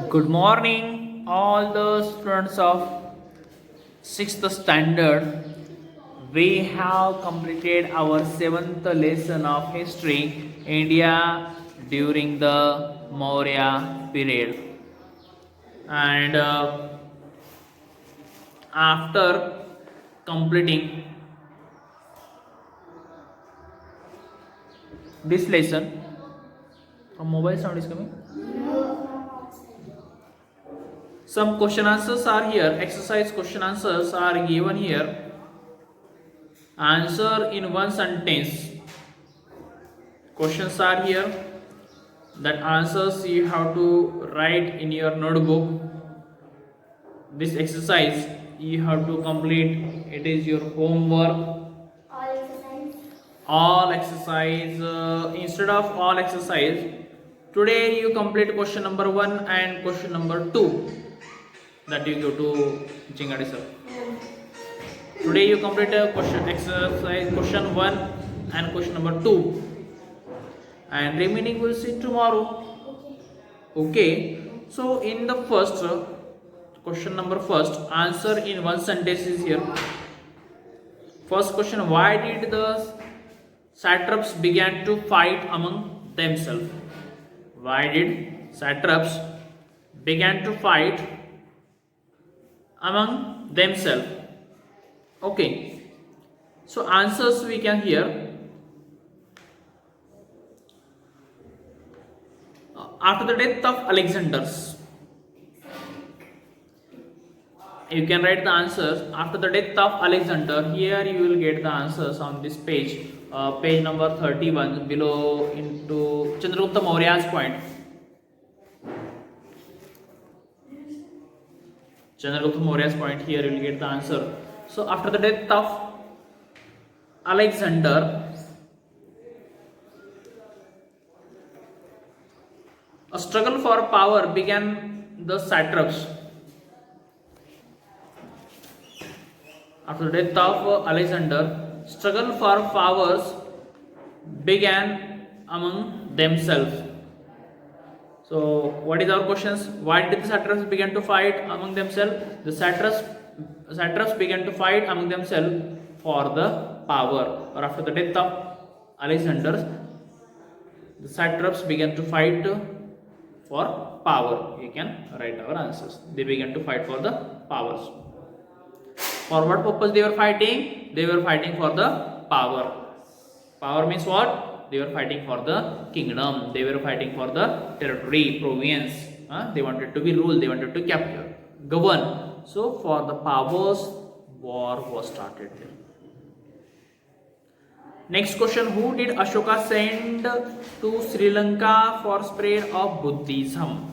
Good morning, all the students of 6th standard. We have completed our 7th lesson of history, India during the Maurya period. And after completing this lesson, from mobile sound is coming. Some question answers are here. Exercise question answers are given here. Answer in one sentence. Questions are here. That answers you have to write in your notebook. This exercise you have to complete. It is your homework. All exercise. Instead of all exercise, today you complete question number 1 and question number 2. That you go to Chingadi sir. Today you complete a question exercise question 1 and question number 2, and remaining we'll see tomorrow. Okay. So in the first question number first, answer in one sentence is here. First question: why did the satraps began to fight among themselves? Why did satraps began to fight among themselves? Okay, so answers we can hear. After the death of Alexander's, you can write the answers. After the death of Alexander, here you will get the answers on this page, page number 31, below into Chandragupta Maurya's point. Chandragupta Maurya's point, here you will get the answer. So after the death of Alexander, a struggle for power began the satraps. After the death of Alexander, struggle for powers began among themselves. So what is our questions? Why did the satraps begin to fight among themselves? The satraps began to fight among themselves for the power. Or after the death of Alexander, the satraps began to fight for power. You can write our answers. They began to fight for the powers. For what purpose they were fighting? They were fighting for the power. Power means what? They were fighting for the kingdom. They were fighting for the territory, province. They wanted to be ruled. They wanted to capture, govern. So for the powers, war was started there. Next question: who did Ashoka send to Sri Lanka for spread of Buddhism?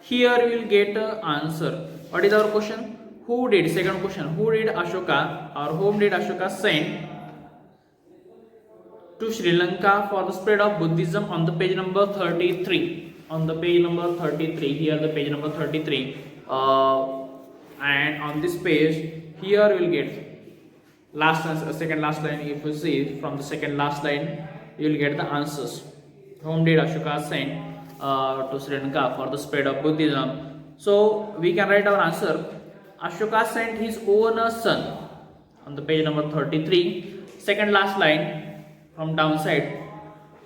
Here we will get an answer. What is our question? Who did? Second question: who did Ashoka or whom did Ashoka send to Sri Lanka for the spread of Buddhism? On the page number 33. On the page number 33. Here the page number 33. And on this page, here we will get second last line. If you see from the second last line, you will get the answers. Whom did Ashoka send to Sri Lanka for the spread of Buddhism? So we can write our answer. Ashoka sent his own son. On the page number 33, second last line from downside.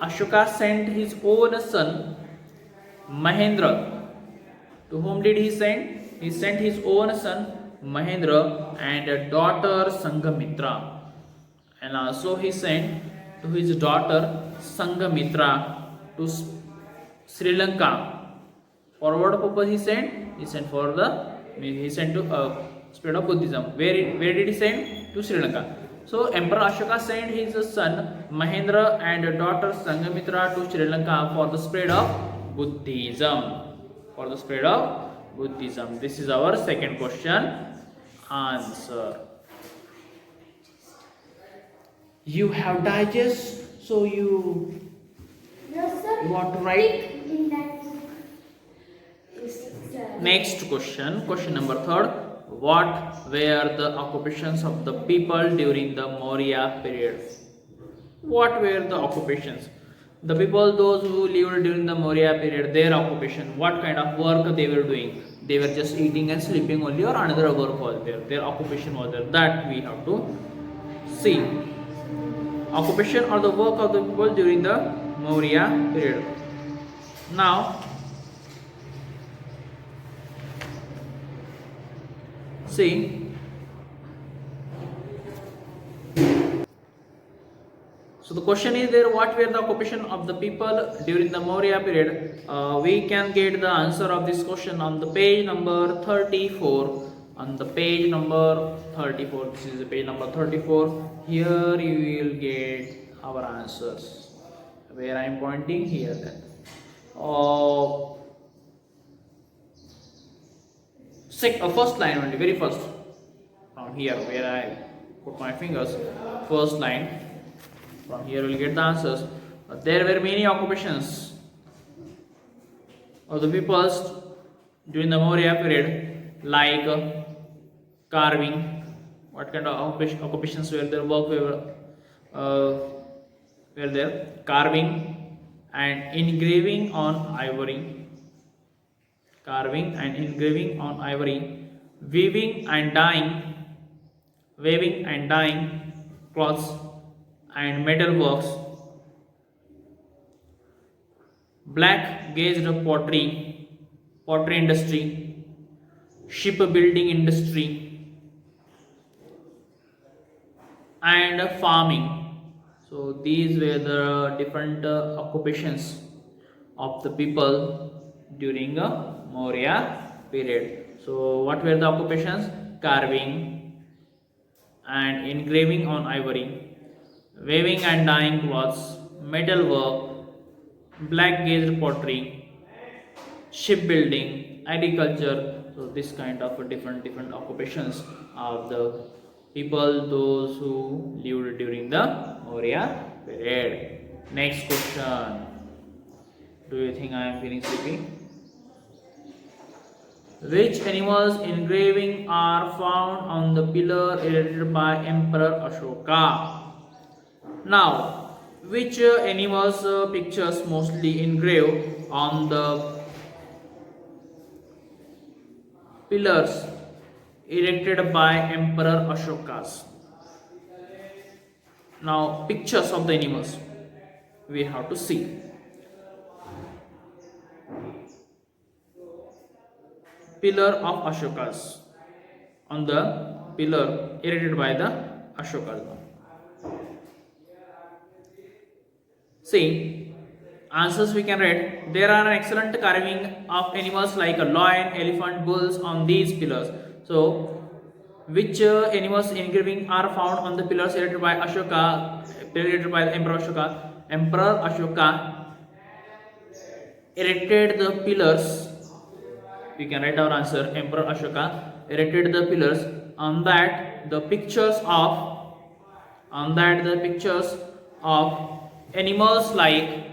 Ashoka sent his own son Mahendra. To whom did he send? He sent his own son Mahendra and a daughter Sanghamitra. And also he sent to his daughter Sanghamitra to Sri Lanka. For what purpose he sent? He sent to spread of Buddhism. Where did he send? To Sri Lanka. So Emperor Ashoka sent his son Mahendra and daughter Sanghamitra to Sri Lanka for the spread of Buddhism. For the spread of Buddhism. This is our second question answer. You have digest, so you want to write. Next question, question number 3. What were the occupations of the people during the Maurya period? What were the occupations? The people, those who lived during the Maurya period, their occupation, what kind of work they were doing? They were just eating and sleeping only, or another work was there? Their occupation was there. That we have to see. Occupation or the work of the people during the Maurya period. Now, see. So the question is there, what were the occupation of the people during the Maurya period? We can get the answer of this question on the page number 34. On the page number 34, this is the page number 34. Here you will get our answers. Where I am pointing here then. First line only, very first. From here where I put my fingers, first line. From here we'll get the answers. There were many occupations of the peoples during the Maurya period, like carving. What kind of occupations were there? Work were there? Carving and engraving on ivory. Carving and engraving on ivory. Weaving and dyeing cloths and metal works, black gauged pottery industry, shipbuilding industry, and farming. So these were the different occupations of the people during Maurya period. So what were the occupations? Carving and engraving on ivory, weaving and dyeing cloths, metal work, black gauged pottery, shipbuilding, agriculture. So this kind of different occupations of the people, those who lived during the Maurya period. Next question. Do you think I am feeling sleepy? Which animals engraving are found on the pillar erected by Emperor Ashoka? Now, which animals pictures mostly engraved on the pillars erected by Emperor Ashokas? Now, pictures of the animals we have to see. Pillar of Ashokas, on the pillar erected by the Ashokas. See, answers we can read. There are an excellent carving of animals like a lion, elephant, bulls on these pillars. So, which animals engraving are found on the pillars erected by Ashoka, erected by the Emperor Ashoka? Emperor Ashoka erected the pillars. We can write our answer. Emperor Ashoka erected the pillars. On that the pictures of animals like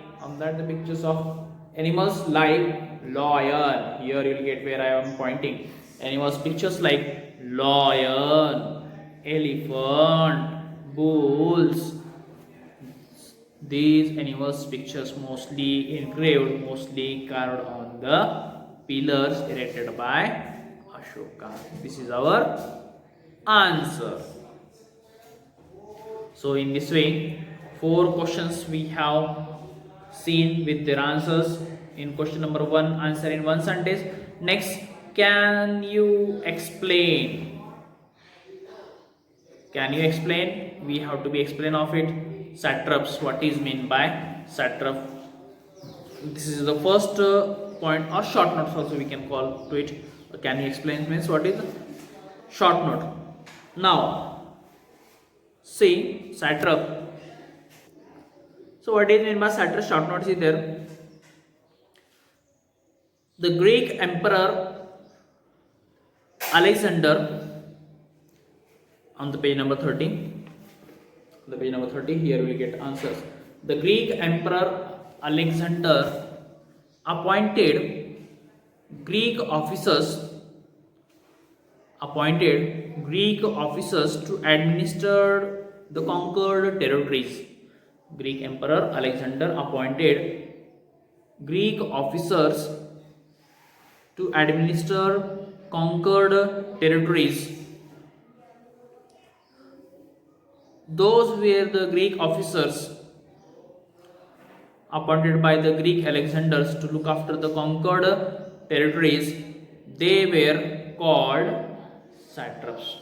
lion. Here you will get where I am pointing. Animals pictures like lion, elephant, bulls. These animals pictures mostly engraved, mostly carved on the pillars erected by Ashoka. This is our answer. So in this way, 4 questions we have seen with their answers. In question number 1, answer in 1 sentence. Next, can you explain? We have to be explain of it. Satraps, what is meant by satrap? This is the first point, or short notes also we can call to it. Can you explain means what is short note. Now, see satrap. So what is meant by satrap? Short notes is there. The Greek emperor Alexander, on the page number 30. Here we get answers. The Greek emperor Alexander appointed Greek officers to administer the conquered territories. Greek Emperor Alexander appointed Greek officers to administer conquered territories. Those were the Greek officers appointed by the Greek Alexanders to look after the conquered territories. They were called satraps.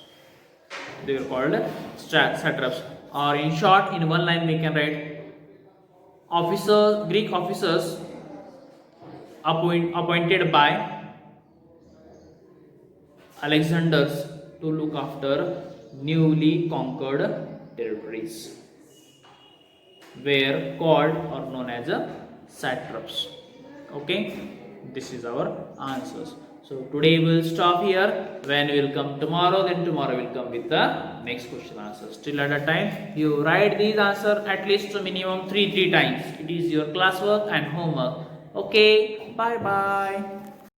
They were called satraps. Or in short, in one line we can write officers, Greek officers appointed by Alexanders to look after newly conquered territories were called or known as satraps. Okay, this is our answers. So today we will stop here. When we will come tomorrow, then tomorrow will come with the next question answers. Till at that time, you write these answers at least minimum three times. It is your classwork and homework. Okay, bye bye.